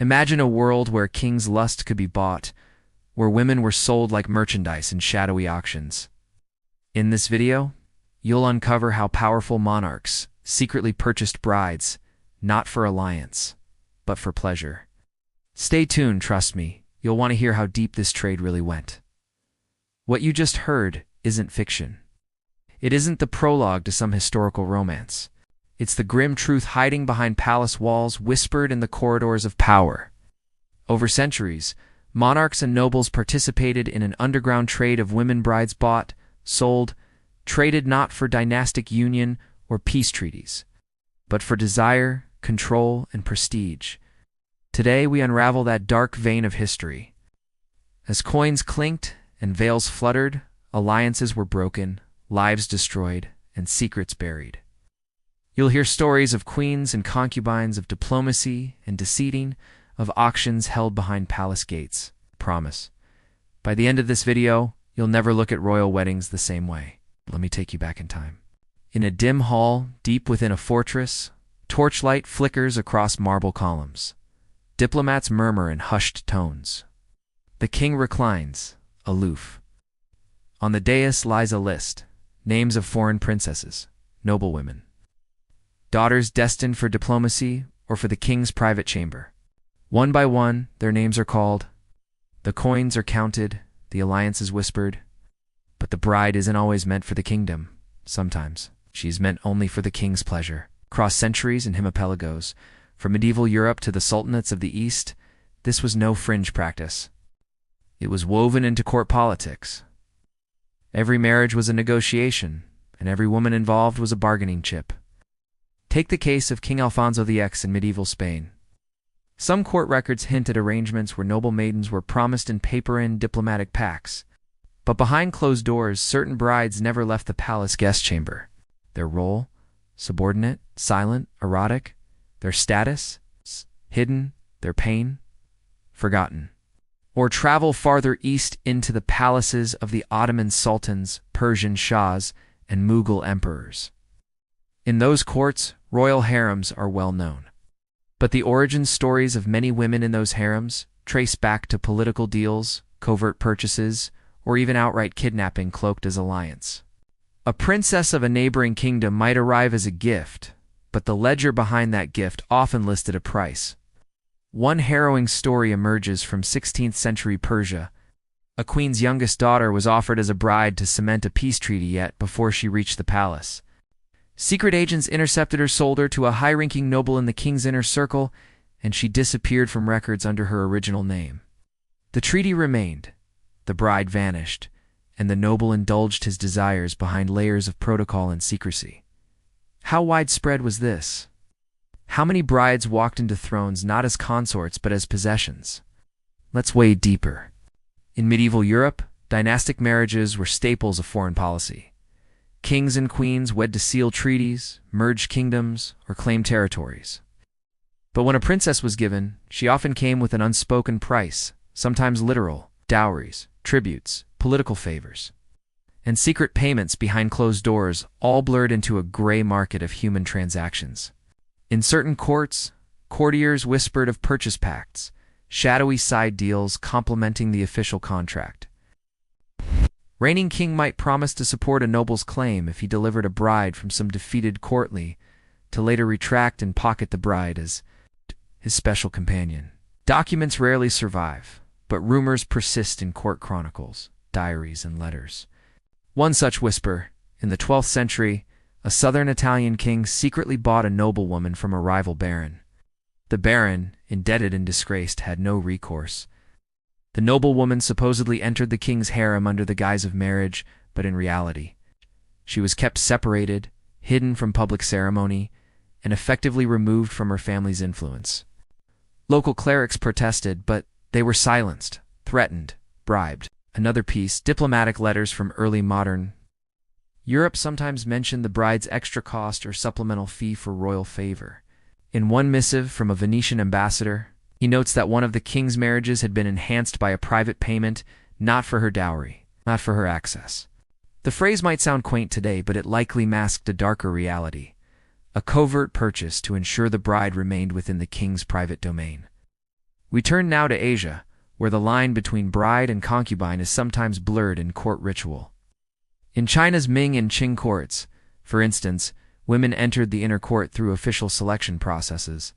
Imagine a world where king's lust could be bought, where women were sold like merchandise in shadowy auctions. In this video, you'll uncover how powerful monarchs secretly purchased brides, not for alliance, but for pleasure. Stay tuned, trust me, you'll want to hear how deep this trade really went. What you just heard isn't fiction. It isn't the prologue to some historical romance. It's the grim truth hiding behind palace walls, whispered in the corridors of power. Over centuries, monarchs and nobles participated in an underground trade of women brides bought, sold, traded not for dynastic union or peace treaties, but for desire, control, and prestige. Today we unravel that dark vein of history. As coins clinked and veils fluttered, alliances were broken, lives destroyed, and secrets buried. You'll hear stories of queens and concubines, of diplomacy and deceiving, of auctions held behind palace gates. Promise. By the end of this video, you'll never look at royal weddings the same way. Let me take you back in time. In a dim hall, deep within a fortress, torchlight flickers across marble columns. Diplomats murmur in hushed tones. The king reclines, aloof. On the dais lies a list, names of foreign princesses, noblewomen. Daughters destined for diplomacy or for the king's private chamber. One by one, their names are called. The coins are counted, the alliances whispered. But the bride isn't always meant for the kingdom. Sometimes she's meant only for the king's pleasure. Across centuries and hemipelagos, from medieval Europe to the sultanates of the East, this was no fringe practice. It was woven into court politics. Every marriage was a negotiation, and every woman involved was a bargaining chip. Take the case of King Alfonso X in medieval Spain. Some court records hint at arrangements where noble maidens were promised in paper and diplomatic pacts. But behind closed doors, certain brides never left the palace guest chamber. Their role? Subordinate, silent, erotic. Their status? Hidden. Their pain? Forgotten. Or travel farther east into the palaces of the Ottoman sultans, Persian shahs, and Mughal emperors. In those courts, royal harems are well known. But the origin stories of many women in those harems trace back to political deals, covert purchases, or even outright kidnapping cloaked as alliance. A princess of a neighboring kingdom might arrive as a gift, but the ledger behind that gift often listed a price. One harrowing story emerges from 16th century Persia. A queen's youngest daughter was offered as a bride to cement a peace treaty yet before she reached the palace. Secret agents intercepted her, sold her to a high-ranking noble in the king's inner circle, and she disappeared from records under her original name. The treaty remained, the bride vanished, and the noble indulged his desires behind layers of protocol and secrecy. How widespread was this? How many brides walked into thrones not as consorts but as possessions? Let's wade deeper. In medieval Europe, dynastic marriages were staples of foreign policy. Kings and queens wed to seal treaties, merge kingdoms, or claim territories. But when a princess was given, she often came with an unspoken price, sometimes literal, dowries, tributes, political favors, and secret payments behind closed doors, all blurred into a gray market of human transactions. In certain courts, courtiers whispered of purchase pacts, shadowy side deals complementing the official contract. Reigning king might promise to support a noble's claim if he delivered a bride from some defeated courtly, to later retract and pocket the bride as his special companion. Documents rarely survive, but rumors persist in court chronicles, diaries, and letters. One such whisper, in the 12th century, a southern Italian king secretly bought a noblewoman from a rival baron. The baron, indebted and disgraced, had no recourse. The noblewoman supposedly entered the king's harem under the guise of marriage, but in reality, she was kept separated, hidden from public ceremony, and effectively removed from her family's influence. Local clerics protested, but they were silenced, threatened, bribed. Another piece, diplomatic letters from early modern Europe sometimes mentioned the bride's extra cost or supplemental fee for royal favor. In one missive from a Venetian ambassador, he notes that one of the king's marriages had been enhanced by a private payment, not for her dowry, not for her access. The phrase might sound quaint today, but it likely masked a darker reality, a covert purchase to ensure the bride remained within the king's private domain. We turn now to Asia, where the line between bride and concubine is sometimes blurred in court ritual. In China's Ming and Qing courts, for instance, women entered the inner court through official selection processes.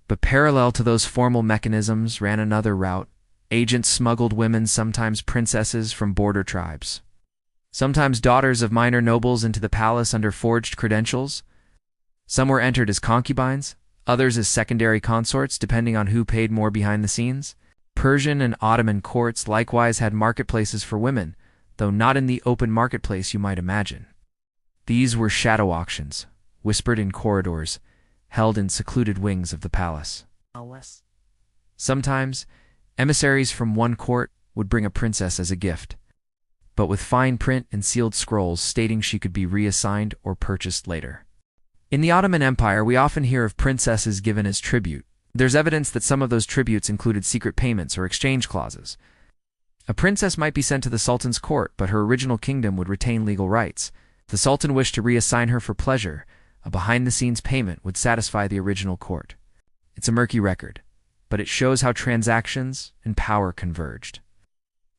But parallel to those formal mechanisms ran another route. Agents smuggled women, sometimes princesses, from border tribes. Sometimes daughters of minor nobles into the palace under forged credentials. Some were entered as concubines, others as secondary consorts, depending on who paid more behind the scenes. Persian and Ottoman courts likewise had marketplaces for women, though not in the open marketplace you might imagine. These were shadow auctions, whispered in corridors, held in secluded wings of the palace. Sometimes, emissaries from one court would bring a princess as a gift, but with fine print and sealed scrolls stating she could be reassigned or purchased later. In the Ottoman Empire, we often hear of princesses given as tribute. There's evidence that some of those tributes included secret payments or exchange clauses. A princess might be sent to the Sultan's court, but her original kingdom would retain legal rights. If the Sultan wished to reassign her for pleasure, a behind-the-scenes payment would satisfy the original court. It's a murky record, but it shows how transactions and power converged.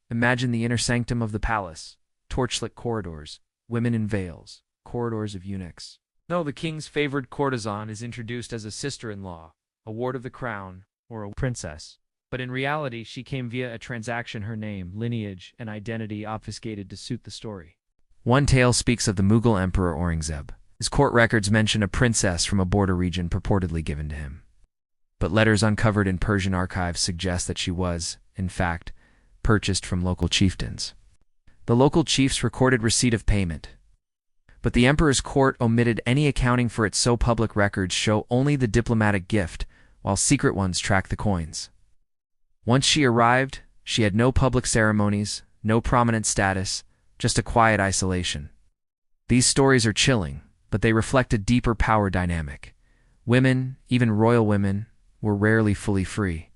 Imagine the inner sanctum of the palace, torchlit corridors, women in veils, corridors of eunuchs. No, the king's favored courtesan is introduced as a sister-in-law, a ward of the crown, or a princess. But in reality, she came via a transaction, her name, lineage, and identity obfuscated to suit the story. One tale speaks of the Mughal Emperor Aurangzeb. His court records mention a princess from a border region purportedly given to him. But letters uncovered in Persian archives suggest that she was, in fact, purchased from local chieftains. The local chiefs recorded receipt of payment, but the emperor's court omitted any accounting for it, so public records show only the diplomatic gift, while secret ones track the coins. Once she arrived, she had no public ceremonies, no prominent status, just a quiet isolation. These stories are chilling, but they reflect a deeper power dynamic. Women, even royal women, were rarely fully free.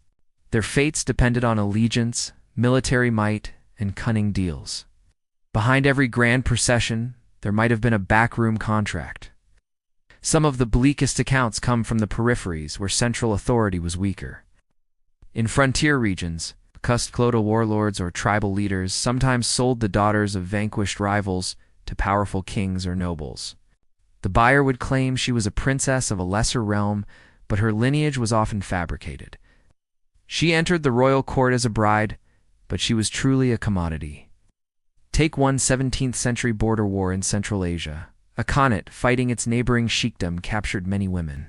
Their fates depended on allegiance, military might, and cunning deals. Behind every grand procession, there might have been a backroom contract. Some of the bleakest accounts come from the peripheries where central authority was weaker. In frontier regions, custodial warlords or tribal leaders sometimes sold the daughters of vanquished rivals to powerful kings or nobles. The buyer would claim she was a princess of a lesser realm, but her lineage was often fabricated. She entered the royal court as a bride, but she was truly a commodity. Take one 17th-century border war in Central Asia. A khanate fighting its neighboring sheikdom captured many women.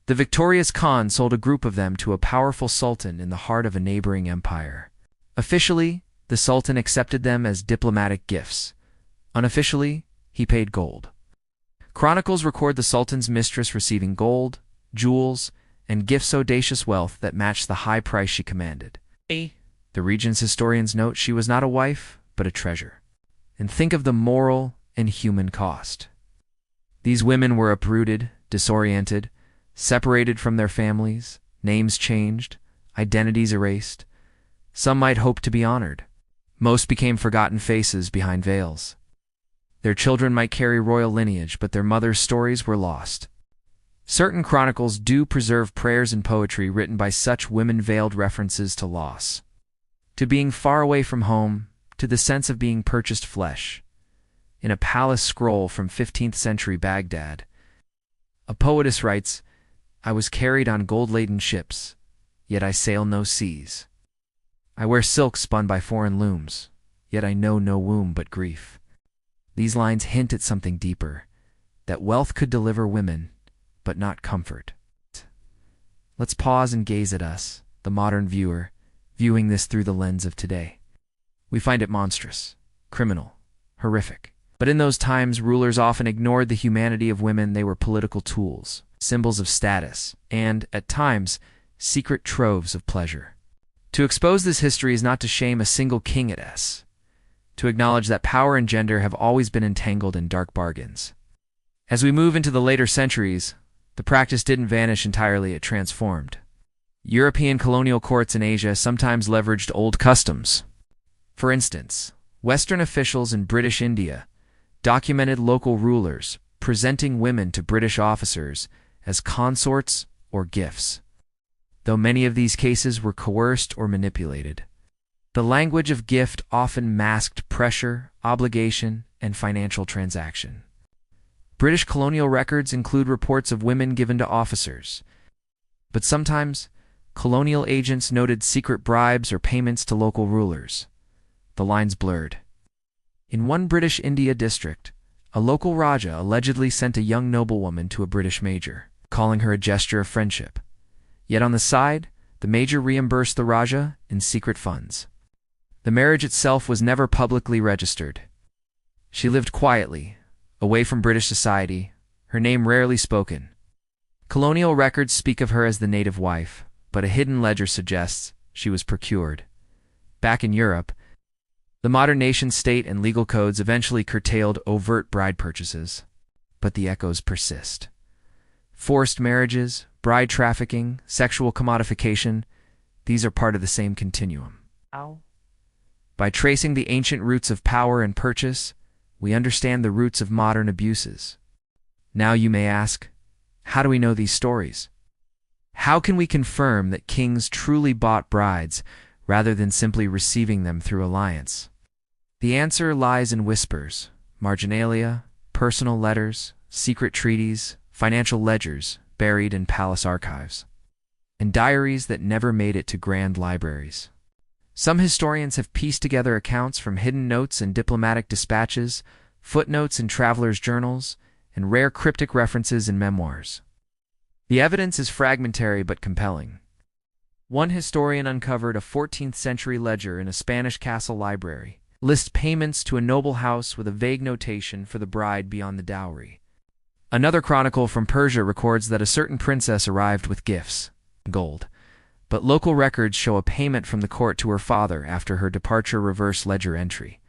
The victorious Khan sold a group of them to a powerful sultan in the heart of a neighboring empire. Officially, the sultan accepted them as diplomatic gifts. Unofficially, he paid gold. Chronicles record the sultan's mistress receiving gold, jewels, and gifts, audacious wealth that matched the high price she commanded. The region's historians note she was not a wife, but a treasure. And think of the moral and human cost. These women were uprooted, disoriented, separated from their families, names changed, identities erased. Some might hope to be honored. Most became forgotten faces behind veils. Their children might carry royal lineage, but their mothers' stories were lost. Certain chronicles do preserve prayers and poetry written by such women, veiled references to loss, to being far away from home, to the sense of being purchased flesh. In a palace scroll from 15th century Baghdad, a poetess writes, "I was carried on gold-laden ships, yet I sail no seas. I wear silk spun by foreign looms, yet I know no womb but grief." These lines hint at something deeper, that wealth could deliver women, but not comfort. Let's pause and gaze at us, the modern viewer, viewing this through the lens of today. We find it monstrous, criminal, horrific. But in those times, rulers often ignored the humanity of women. They were political tools, symbols of status, and, at times, secret troves of pleasure. To expose this history is not to shame a single king at S, to acknowledge that power and gender have always been entangled in dark bargains. As we move into the later centuries, the practice didn't vanish entirely, it transformed. European colonial courts in Asia sometimes leveraged old customs. For instance, Western officials in British India documented local rulers presenting women to British officers as consorts or gifts. though many of these cases were coerced or manipulated. The language of gift often masked pressure, obligation, and financial transaction. British colonial records include reports of women given to officers, but sometimes colonial agents noted secret bribes or payments to local rulers. The lines blurred. In one British India district, a local Raja allegedly sent a young noblewoman to a British major, calling her a gesture of friendship. Yet on the side, the major reimbursed the Raja in secret funds. The marriage itself was never publicly registered. She lived quietly, away from British society, her name rarely spoken. Colonial records speak of her as the native wife, but a hidden ledger suggests she was procured. Back in Europe, the modern nation-state and legal codes eventually curtailed overt bride purchases, but the echoes persist. Forced marriages, bride trafficking, sexual commodification, these are part of the same continuum. By tracing the ancient roots of power and purchase, we understand the roots of modern abuses. Now you may ask, how do we know these stories? How can we confirm that kings truly bought brides rather than simply receiving them through alliance? The answer lies in whispers, marginalia, personal letters, secret treaties, financial ledgers buried in palace archives, and diaries that never made it to grand libraries. Some historians have pieced together accounts from hidden notes in diplomatic dispatches, footnotes in travelers' journals, and rare cryptic references in memoirs. The evidence is fragmentary but compelling. One historian uncovered a 14th-century ledger in a Spanish castle library, lists payments to a noble house with a vague notation for the bride beyond the dowry. Another chronicle from Persia records that a certain princess arrived with gifts, gold, but local records show a payment from the court to her father after her departure reverse ledger entry.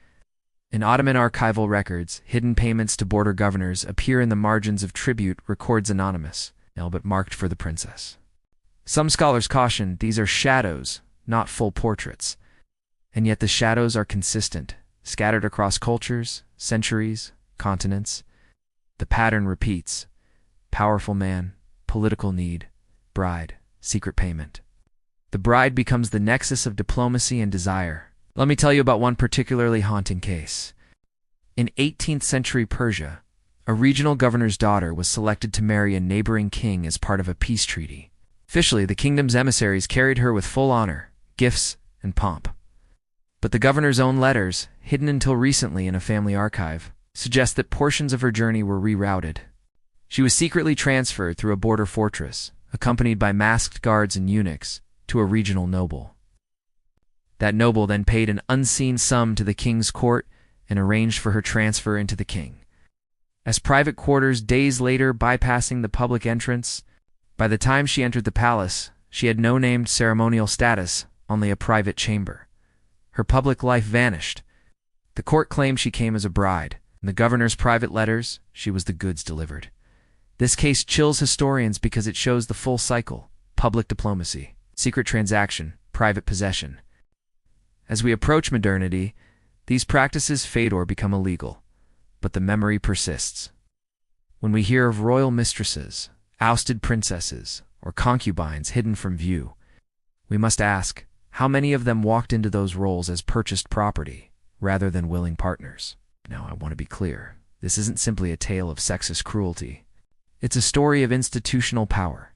In Ottoman archival records, hidden payments to border governors appear in the margins of tribute records anonymous, but marked for the princess. Some scholars caution these are shadows, not full portraits. And yet the shadows are consistent, scattered across cultures, centuries, continents. The pattern repeats: powerful man, political need, bride, secret payment. The bride becomes the nexus of diplomacy and desire. Let me tell you about one particularly haunting case. In 18th-century Persia, a regional governor's daughter was selected to marry a neighboring king as part of a peace treaty. Officially, the kingdom's emissaries carried her with full honor, gifts, and pomp. But the governor's own letters, hidden until recently in a family archive, suggest that portions of her journey were rerouted. She was secretly transferred through a border fortress, accompanied by masked guards and eunuchs, to a regional noble. That noble then paid an unseen sum to the king's court and arranged for her transfer into the king. As private quarters days later bypassing the public entrance, by the time she entered the palace, she had no named ceremonial status, only a private chamber. Her public life vanished. The court claimed she came as a bride. In the governor's private letters, she was the goods delivered. This case chills historians because it shows the full cycle: public diplomacy, secret transaction, private possession. As we approach modernity, these practices fade or become illegal, but the memory persists. When we hear of royal mistresses, ousted princesses, or concubines hidden from view, we must ask, how many of them walked into those roles as purchased property, rather than willing partners? Now, I want to be clear. This isn't simply a tale of sexist cruelty. It's a story of institutional power.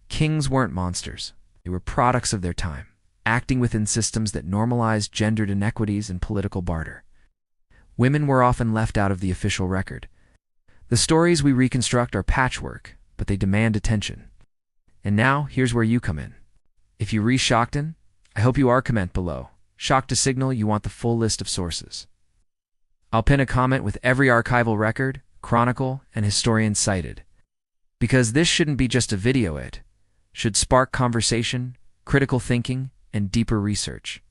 Kings weren't monsters. They were products of their time, acting within systems that normalized gendered inequities and political barter. Women were often left out of the official record. The stories we reconstruct are patchwork, but they demand attention. And now, here's where you come in. If you re-shocked, I hope you are comment below. Shocked to signal you want the full list of sources. I'll pin a comment with every archival record, chronicle, and historian cited. Because this shouldn't be just a video, it should spark conversation, critical thinking, and deeper research.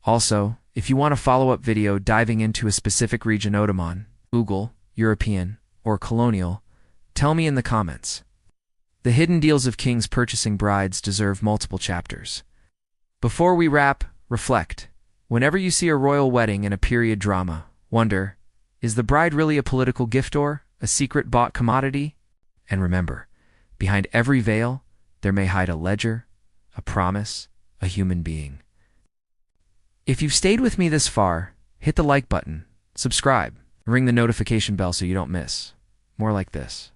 Also, if you want a follow-up video diving into a specific region Ottoman, Mughal, European, or colonial, tell me in the comments. The hidden deals of kings purchasing brides deserve multiple chapters. Before we wrap, reflect. Whenever you see a royal wedding in a period drama, wonder, is the bride really a political gift or a secret bought commodity? And remember, behind every veil, there may hide a ledger, a promise, a human being. If you've stayed with me this far, hit the like button, subscribe, ring the notification bell so you don't miss more like this,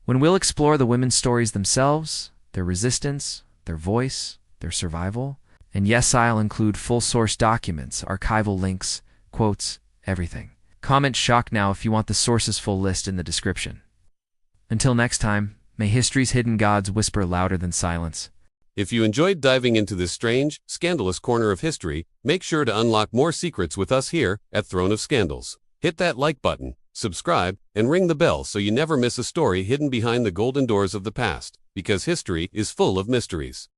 when we'll explore the women's stories themselves, their resistance, their voice, their survival. And yes, I'll include full source documents, archival links, quotes, everything. Comment shock now if you want the sources full list in the description. Until next time, may history's hidden gods whisper louder than silence. If you enjoyed diving into this strange, scandalous corner of history, make sure to unlock more secrets with us here at Throne of Scandals. Hit that like button, subscribe, and ring the bell so you never miss a story hidden behind the golden doors of the past, because history is full of mysteries.